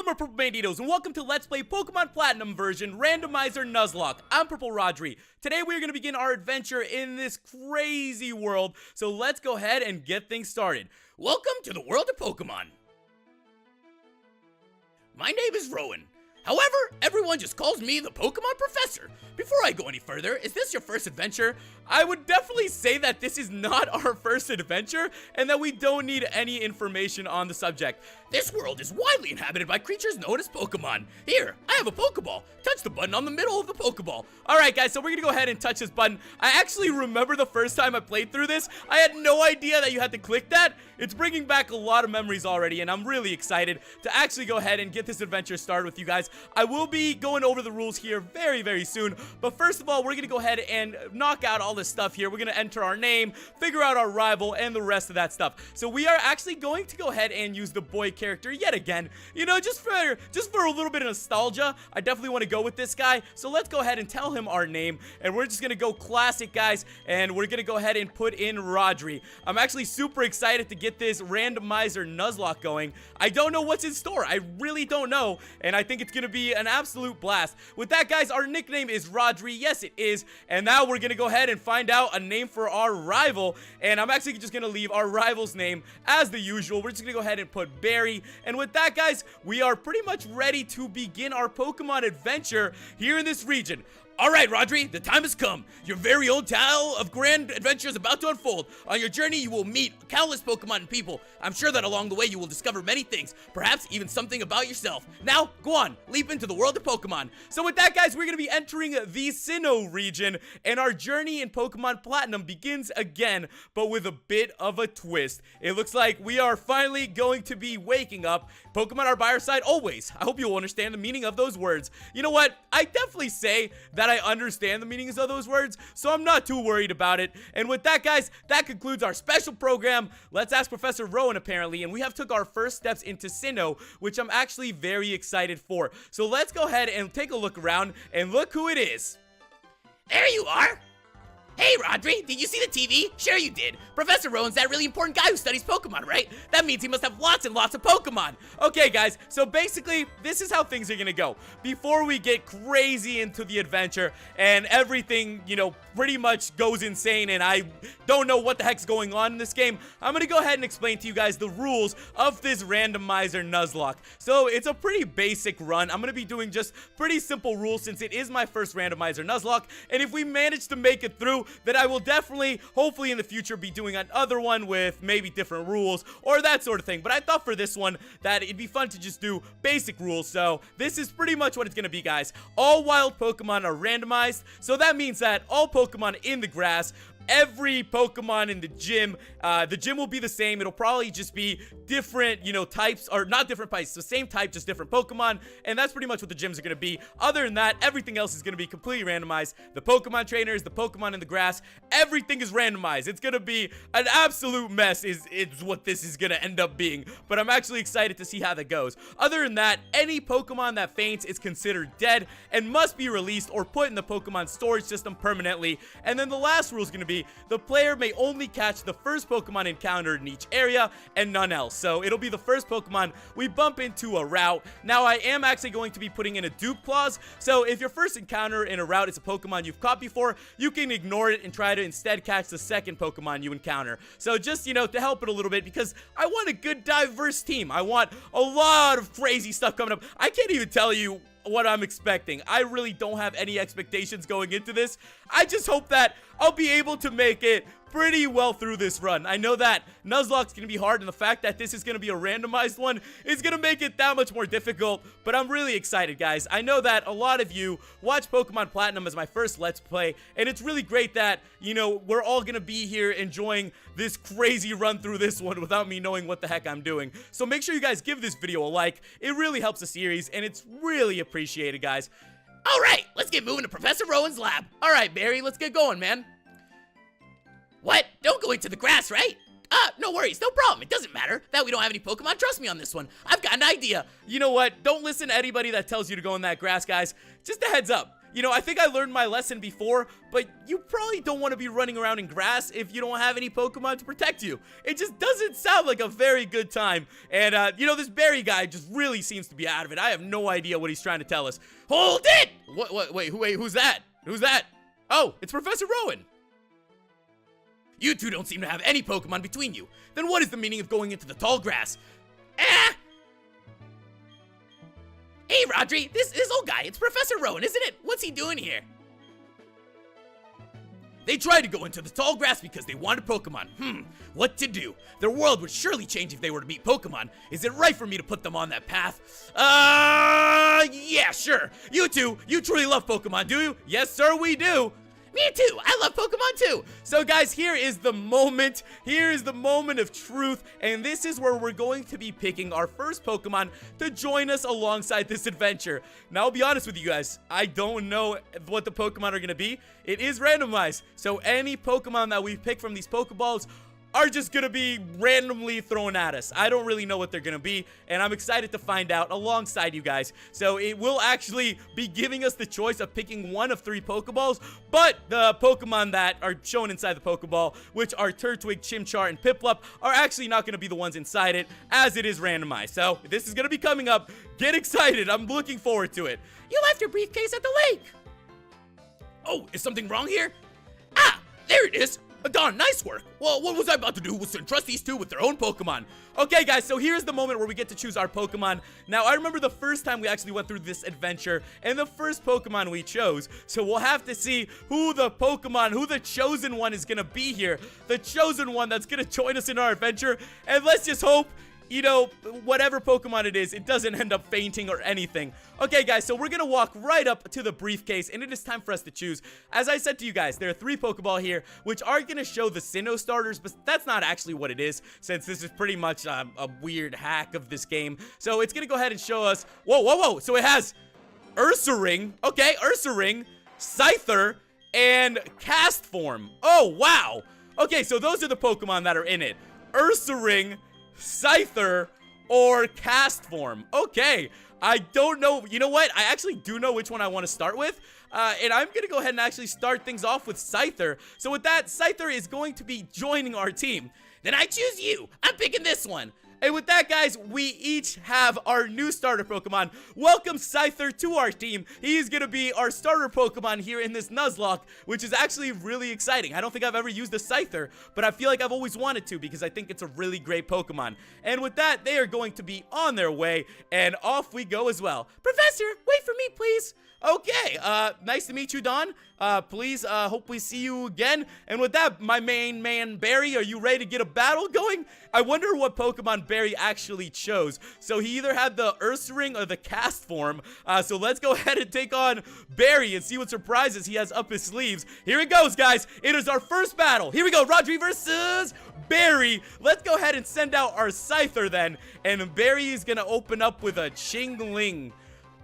my Purple Banditos, and welcome to Let's Play Pokemon Platinum version Randomizer Nuzlocke. I'm PurpleRodri. Today we are going to begin our adventure in this crazy world, so let's go ahead and get things started. Welcome to the world of Pokemon. My name is Rowan. However, everyone just calls me the Pokemon Professor. Before I go any further, is this your first adventure? I would definitely say that this is not our first adventure, and that we don't need any information on the subject. This world is widely inhabited by creatures known as Pokemon. Here, I have a Pokeball. Touch the button on the middle of the Pokeball. Alright guys, so we're gonna go ahead and touch this button. I actually remember the first time I played through this, I had no idea that you had to click that. It's bringing back a lot of memories already, and I'm really excited to actually go ahead and get this adventure started with you guys. I will be going over the rules here very soon, but first of all, we're gonna go ahead and knock out all this stuff here. We're gonna enter our name, figure out our rival, and the rest of that stuff. So we are actually going to go ahead and use the boy character yet again. You know, just for a little bit of nostalgia, I definitely want to go with this guy. So let's go ahead and tell him our name, and we're just gonna go classic, guys, and we're gonna go ahead and put in Rodri. I'm actually super excited to get this Randomizer Nuzlocke going. I don't know what's in store. I really don't know, and I think it's gonna be an absolute blast. With that, guys, our nickname is Rodri. Yes, it is. And now we're gonna go ahead and find out a name for our rival, and I'm actually just gonna leave our rival's name as the usual. We're just gonna go ahead and put Barry. And with that, guys, we are pretty much ready to begin our Pokemon adventure here in this region. Alright, Rodri, the time has come. Your very own tale of grand adventure is about to unfold. On your journey, you will meet countless Pokemon and people. I'm sure that along the way, you will discover many things, perhaps even something about yourself. Now, go on, leap into the world of Pokemon. So with that, guys, we're going to be entering the Sinnoh Region, and our journey in Pokemon Platinum begins again, but with a bit of a twist. It looks like we are finally going to be waking up. Pokemon are by our side always. I hope you will understand the meaning of those words. You know what? I definitely say that I understand the meanings of those words, so I'm not too worried about it. And with that, guys, that concludes our special program. Let's ask Professor Rowan, apparently, and we have took our first steps into Sinnoh, which I'm actually very excited for. So let's go ahead and take a look around, and look who it is. There you are. Hey, Rodri, did you see the TV? Sure you did. Professor Rowan's that really important guy who studies Pokemon, right? That means he must have lots and lots of Pokemon. Okay, guys, so basically, this is how things are gonna go. Before we get crazy into the adventure and everything, you know, pretty much goes insane and I don't know what the heck's going on in this game, I'm gonna go ahead and explain to you guys the rules of this Randomizer Nuzlocke. So it's a pretty basic run. I'm gonna be doing just pretty simple rules since it is my first Randomizer Nuzlocke, and if we manage to make it through, then I will definitely, hopefully in the future, be doing another one with maybe different rules or that sort of thing. But I thought for this one that it'd be fun to just do basic rules. So this is pretty much what it's gonna be, guys. All wild Pokemon are randomized, so that means that all Pokemon in the grass, every Pokemon in the gym will be the same. It'll probably just be different, you know, types, or not different types, the same type, just different Pokemon, and that's pretty much what the gyms are going to be. Other than that, everything else is going to be completely randomized. The Pokemon trainers, the Pokemon in the grass, everything is randomized. It's going to be an absolute mess is what this is going to end up being, but I'm actually excited to see how that goes. Other than that, any Pokemon that faints is considered dead and must be released or put in the Pokemon Storage System permanently. And then the last rule is going to be the player may only catch the first Pokemon encountered in each area and none else. So it'll be the first Pokemon we bump into a route. Now I am actually going to be putting in a dupe clause. So if your first encounter in a route is a Pokemon you've caught before, you can ignore it and try to instead catch the second Pokemon you encounter. So just, you know, to help it a little bit, because I want a good diverse team. I want a lot of crazy stuff coming up. I can't even tell you what I'm expecting. I really don't have any expectations going into this. I just hope that I'll be able to make it pretty well through this run. I know that Nuzlocke's gonna be hard, and the fact that this is gonna be a randomized one is gonna make it that much more difficult, but I'm really excited, guys. I know that a lot of you watch Pokemon Platinum as my first Let's Play, and it's really great that, you know, we're all gonna be here enjoying this crazy run through this one without me knowing what the heck I'm doing. So make sure you guys give this video a like. It really helps the series, and it's really appreciated, guys. Alright, let's get moving to Professor Rowan's lab. Alright, Barry, let's get going, man. What? Don't go into the grass, right? No worries, no problem. It doesn't matter that we don't have any Pokemon. Trust me on this one. I've got an idea. You know what? Don't listen to anybody that tells you to go in that grass, guys. Just a heads up. You know, I think I learned my lesson before, but you probably don't want to be running around in grass if you don't have any Pokemon to protect you. It just doesn't sound like a very good time. And, you know, this berry guy just really seems to be out of it. I have no idea what he's trying to tell us. Hold it! Wait, who's that? Who's that? Oh, it's Professor Rowan. You two don't seem to have any Pokemon between you. Then what is the meaning of going into the tall grass? Ah! Hey, Rodri, this old guy, it's Professor Rowan, isn't it? What's he doing here? They tried to go into the tall grass because they wanted Pokemon. What to do? Their world would surely change if they were to meet Pokemon. Is it right for me to put them on that path? Yeah, sure. You two, you truly love Pokemon, do you? Yes, sir, we do. Me too. I love Pokemon too. So guys, here is the moment. Here is the moment of truth. And this is where we're going to be picking our first Pokemon to join us alongside this adventure. Now, I'll be honest with you guys. I don't know what the Pokemon are going to be. It is randomized. So any Pokemon that we pick from these Pokeballs are just gonna be randomly thrown at us. I don't really know what they're gonna be, and I'm excited to find out alongside you guys. So it will actually be giving us the choice of picking one of 3 Pokeballs, but the Pokemon that are shown inside the Pokeball, which are Turtwig, Chimchar, and Piplup, are actually not gonna be the ones inside it, as it is randomized. So this is gonna be coming up. Get excited. I'm looking forward to it. You left your briefcase at the lake. Oh, is something wrong here? Ah, there it is. Darn, nice work. Well, what was I about to do was to entrust these two with their own Pokemon. Okay, guys, so here's the moment where we get to choose our Pokemon. Now, I remember the first time we actually went through this adventure and the first Pokemon we chose. So we'll have to see who the chosen one is going to be here. The chosen one that's going to join us in our adventure. And let's just hope, you know, whatever Pokemon it is, it doesn't end up fainting or anything. Okay, guys, so we're gonna walk right up to the briefcase, and it is time for us to choose. As I said to you guys, there are 3 Pokeball here, which are gonna show the Sinnoh starters, but that's not actually what it is, since this is pretty much a weird hack of this game. So it's gonna go ahead and show us, whoa, so it has Ursaring, okay, Ursaring, Scyther, and Cast Form. Oh, wow. Okay, so those are the Pokemon that are in it. Ursaring, Scyther, or Cast Form. Okay, I don't know. You know what? I actually do know which one I want to start with. And I'm going to go ahead and actually start things off with Scyther. So with that, Scyther is going to be joining our team. Then I choose you. I'm picking this one. And with that, guys, we each have our new starter Pokemon. Welcome Scyther to our team. He's going to be our starter Pokemon here in this Nuzlocke, which is actually really exciting. I don't think I've ever used a Scyther, but I feel like I've always wanted to because I think it's a really great Pokemon. And with that, they are going to be on their way, and off we go as well. Professor, wait for me, please. Okay, nice to meet you, Don. Please, hope we see you again. And with that, my main man, Barry, are you ready to get a battle going? I wonder what Pokemon Barry actually chose. So he either had the Ursaring or the Cast Form. So let's go ahead and take on Barry and see what surprises he has up his sleeves. Here it goes, guys. It is our first battle. Here we go, Rodri versus Barry. Let's go ahead and send out our Scyther then. And Barry is gonna open up with a Chingling.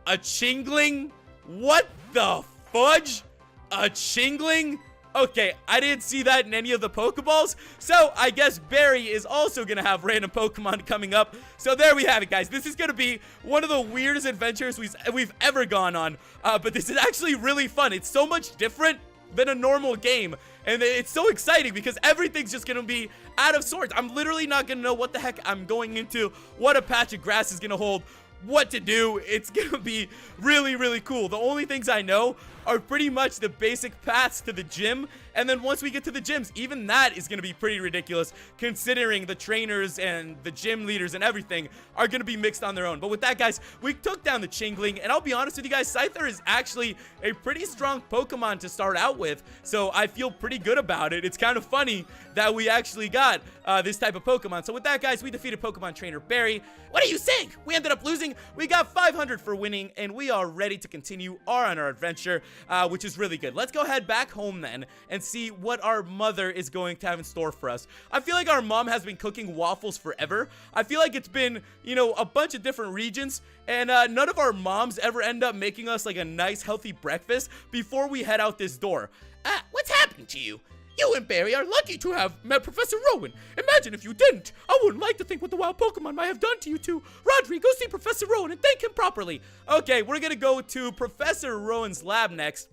A Chingling? What the fudge? A Chingling? Okay, I didn't see that in any of the Pokeballs, so I guess Barry is also gonna have random Pokemon coming up. So there we have it, guys. This is gonna be one of the weirdest adventures we've ever gone on, but this is actually really fun. It's so much different than a normal game, and it's so exciting because everything's just gonna be out of sorts. I'm literally not gonna know what the heck I'm going into, what a patch of grass is gonna hold, what to do. It's gonna be really, really cool. The only things I know are pretty much the basic paths to the gym, and then once we get to the gyms, even that is gonna be pretty ridiculous considering the trainers and the gym leaders and everything are gonna be mixed on their own. But with that, guys, we took down the Chingling, and I'll be honest with you guys, Scyther is actually a pretty strong Pokemon to start out with, so I feel pretty good about it. It's kind of funny that we actually got this type of Pokemon. So with that, guys, we defeated Pokemon trainer Barry. What do you think? We ended up losing. We got 500 for winning, and we are ready to continue on our adventure, which is really good. Let's go head back home then and see what our mother is going to have in store for us. I feel like our mom has been cooking waffles forever. I feel like it's been, you know, a bunch of different regions, and none of our moms ever end up making us like a nice healthy breakfast before we head out this door. What's happening to you? You and Barry are lucky to have met Professor Rowan. Imagine if you didn't. I wouldn't like to think what the wild Pokemon might have done to you two. Rodri, go see Professor Rowan and thank him properly. Okay, we're gonna go to Professor Rowan's lab next.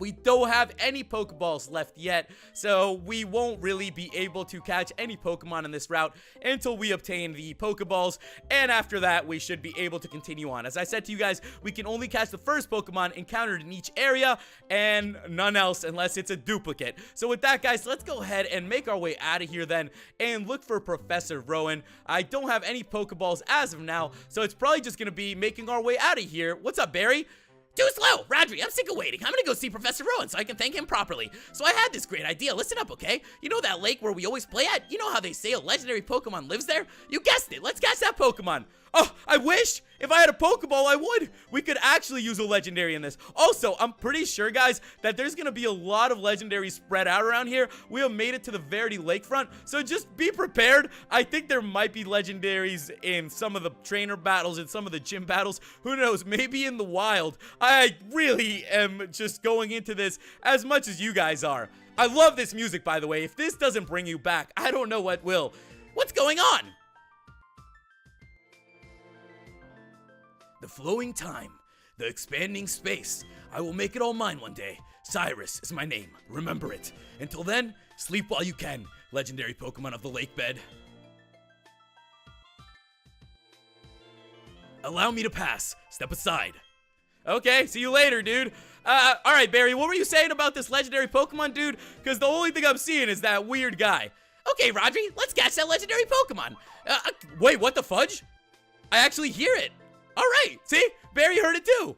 We don't have any Pokeballs left yet, so we won't really be able to catch any Pokemon in this route until we obtain the Pokeballs, and after that, we should be able to continue on. As I said to you guys, we can only catch the first Pokemon encountered in each area, and none else unless it's a duplicate. So with that, guys, let's go ahead and make our way out of here then, and look for Professor Rowan. I don't have any Pokeballs as of now, so it's probably just gonna be making our way out of here. What's up, Barry? Too slow! Rodri, I'm sick of waiting. I'm gonna go see Professor Rowan so I can thank him properly. So I had this great idea. Listen up, okay? You know that lake where we always play at? You know how they say a legendary Pokemon lives there? You guessed it. Let's catch that Pokemon. Oh, I wish! If I had a Pokeball, I would! We could actually use a legendary in this. Also, I'm pretty sure, guys, that there's gonna be a lot of legendaries spread out around here. We have made it to the Verity Lakefront, so just be prepared. I think there might be legendaries in some of the trainer battles and some of the gym battles. Who knows? Maybe in the wild. I really am just going into this as much as you guys are. I love this music, by the way. If this doesn't bring you back, I don't know what will. What's going on? The flowing time, the expanding space. I will make it all mine one day. Cyrus is my name. Remember it. Until then, sleep while you can, legendary Pokemon of the lake bed. Allow me to pass. Step aside. Okay, see you later, dude. Alright, Barry, what were you saying about this legendary Pokemon, dude? Because the only thing I'm seeing is that weird guy. Okay, Rodri, let's catch that legendary Pokemon. Wait, what the fudge? I actually hear it. Alright, see? Barry heard it too.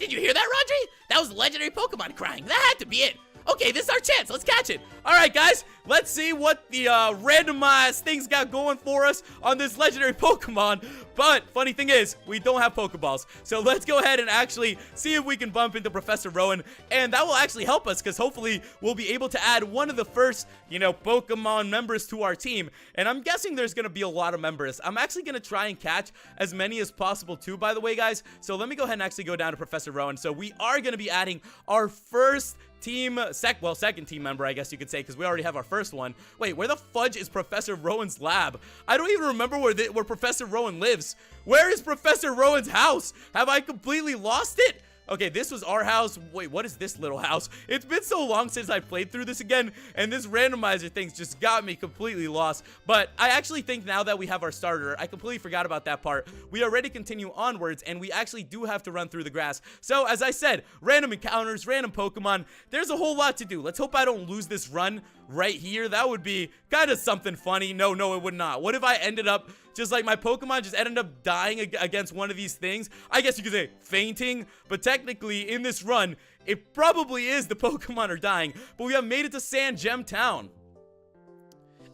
Did you hear that, Rodri? That was a legendary Pokemon crying. That had to be it. Okay, this is our chance. Let's catch it. Alright, guys. Let's see what the randomized things got going for us on this legendary Pokemon. But, funny thing is, we don't have Pokeballs. So let's go ahead and actually see if we can bump into Professor Rowan. And that will actually help us, because hopefully we'll be able to add one of the first, Pokemon members to our team. And I'm guessing there's going to be a lot of members. I'm actually going to try and catch as many as possible too, by the way, guys. So let me go ahead and actually go down to Professor Rowan. So we are going to be adding our first second team member, I guess you could say, because we already have our first one. Wait, where the fudge is Professor Rowan's lab? I don't even remember where Professor Rowan lives. Where is Professor Rowan's house? Have I completely lost it? Okay, this was our house. Wait, what is this little house? It's been so long since I played through this again, and this randomizer thing's just got me completely lost. But I actually think now that we have our starter, I completely forgot about that part. We are ready to continue onwards, and we actually do have to run through the grass. So, as I said, random encounters, random Pokemon, there's a whole lot to do. Let's hope I don't lose this run right here. That would be kind of something funny. No, it would not. What if I ended up just like my Pokemon just ended up dying against one of these things? I guess you could say fainting, but technically in this run, it probably is the Pokemon are dying, but we have made it to Sand Gem Town.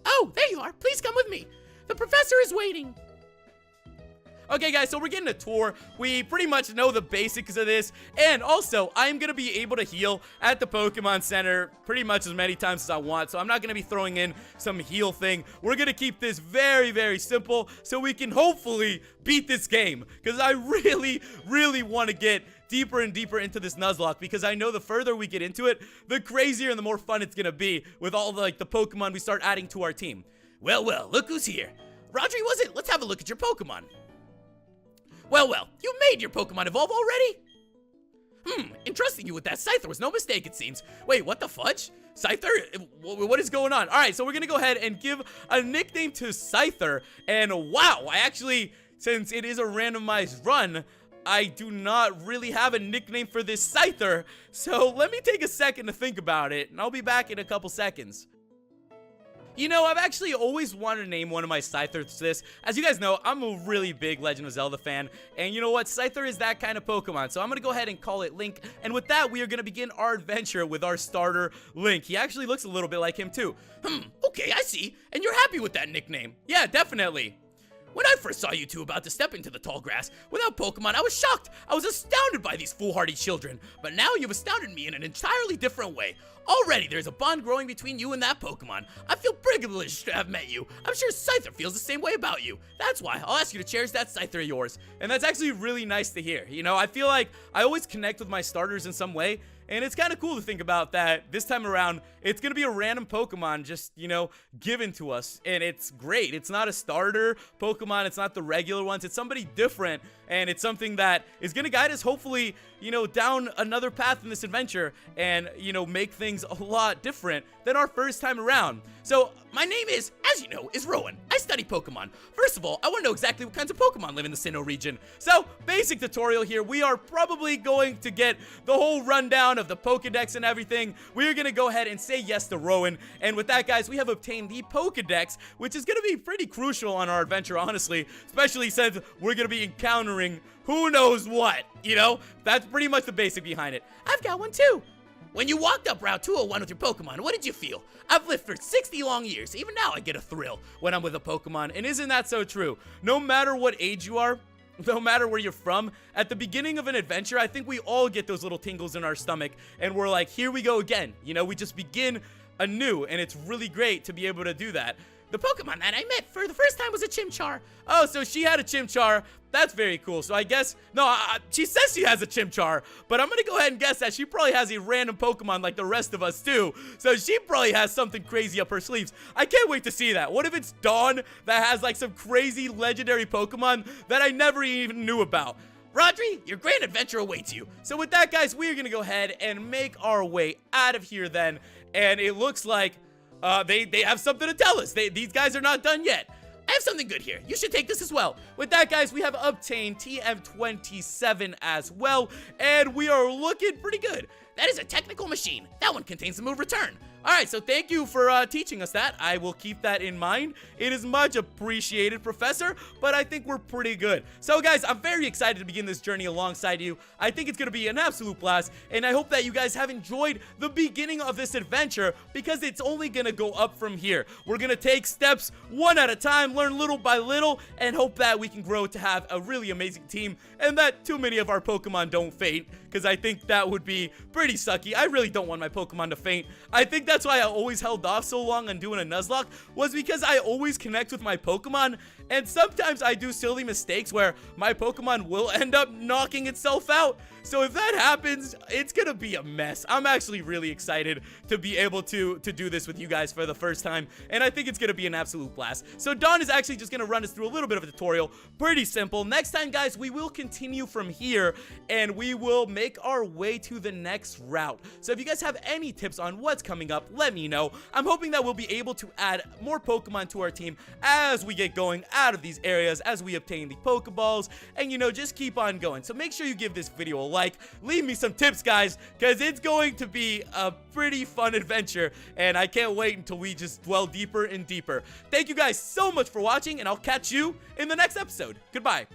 Oh, there you are. Please come with me. The professor is waiting. Okay, guys, so we're getting a tour. We pretty much know the basics of this, and also, I'm going to be able to heal at the Pokemon Center pretty much as many times as I want, so I'm not going to be throwing in some heal thing. We're going to keep this very, very simple so we can hopefully beat this game, because I really, really want to get deeper and deeper into this Nuzlocke, because I know the further we get into it, the crazier and the more fun it's going to be with all the Pokemon we start adding to our team. Well, look who's here. Rodri, was it? Let's have a look at your Pokemon. Well, you made your Pokemon evolve already? Entrusting you with that Scyther was no mistake, it seems. Wait, what the fudge? Scyther? What is going on? Alright, so we're gonna go ahead and give a nickname to Scyther, and wow, I actually, since it is a randomized run, I do not really have a nickname for this Scyther, so let me take a second to think about it, and I'll be back in a couple seconds. I've actually always wanted to name one of my Scythers this. As you guys know, I'm a really big Legend of Zelda fan, and you know what? Scyther is that kind of Pokemon, so I'm gonna go ahead and call it Link, and with that, we are gonna begin our adventure with our starter, Link. He actually looks a little bit like him, too. Okay, I see. And you're happy with that nickname? Yeah, definitely. When I first saw you two about to step into the tall grass without Pokemon, I was shocked. I was astounded by these foolhardy children. But now you've astounded me in an entirely different way. Already, there's a bond growing between you and that Pokemon. I feel privileged to have met you. I'm sure Scyther feels the same way about you. That's why I'll ask you to cherish that Scyther of yours. And that's actually really nice to hear. I feel like I always connect with my starters in some way. And it's kind of cool to think about that this time around, it's going to be a random Pokemon just, you know, given to us. And it's great. It's not a starter Pokemon. It's not the regular ones. It's somebody different. And it's something that is going to guide us, hopefully, you know, down another path in this adventure and, you know, make things a lot different than our first time around. So, my name is, as you know, is Rowan. I study Pokemon. First of all, I want to know exactly what kinds of Pokemon live in the Sinnoh region. So, basic tutorial here. We are probably going to get the whole rundown of the Pokedex and everything. We are going to go ahead and say yes to Rowan. And with that, guys, we have obtained the Pokedex, which is going to be pretty crucial on our adventure, honestly. Especially since we're going to be encountering who knows what, you know? That's pretty much the basic behind it. I've got one too. When you walked up Route 201 with your Pokemon, what did you feel? I've lived for 60 long years. Even now, I get a thrill when I'm with a Pokemon. And isn't that so true? No matter what age you are, no matter where you're from, at the beginning of an adventure, I think we all get those little tingles in our stomach. And we're like, here we go again. You know, we just begin anew. And it's really great to be able to do that. The Pokemon that I met for the first time was a Chimchar. Oh, so she had a Chimchar. That's very cool. So I guess, no, she says she has a Chimchar, but I'm going to go ahead and guess that she probably has a random Pokemon like the rest of us too. So she probably has something crazy up her sleeves. I can't wait to see that. What if it's Dawn that has like some crazy legendary Pokemon that I never even knew about? Rodri, your grand adventure awaits you. So with that, guys, we're going to go ahead and make our way out of here then. And it looks like they have something to tell us. These guys are not done yet. I have something good here. You should take this as well. With that, guys, we have obtained TM27 as well, and we are looking pretty good. That is a technical machine. That one contains the move return. All right, so thank you for teaching us that. I will keep that in mind. It is much appreciated, Professor, but I think we're pretty good. So, guys, I'm very excited to begin this journey alongside you. I think it's going to be an absolute blast, and I hope that you guys have enjoyed the beginning of this adventure because it's only going to go up from here. We're going to take steps one at a time, learn little by little, and hope that we can grow to have a really amazing team and that too many of our Pokemon don't faint, because I think that would be pretty sucky. I really don't want my Pokemon to faint. I think that's why I always held off so long on doing a Nuzlocke, was because I always connect with my Pokemon, and sometimes I do silly mistakes where my Pokemon will end up knocking itself out. So if that happens, it's gonna be a mess. I'm actually really excited to be able to do this with you guys for the first time, and I think it's gonna be an absolute blast. So Dawn is actually just gonna run us through a little bit of a tutorial. Pretty simple. Next time, guys, we will continue from here, and we will make our way to the next route. So if you guys have any tips on what's coming up, let me know. I'm hoping that we'll be able to add more Pokemon to our team as we get going out of these areas, as we obtain the Pokeballs, and, you know, just keep on going. So make sure you give this video a like, leave me some tips, guys, because it's going to be a pretty fun adventure, and I can't wait until we just dwell deeper and deeper. Thank you guys so much for watching, and I'll catch you in the next episode. Goodbye.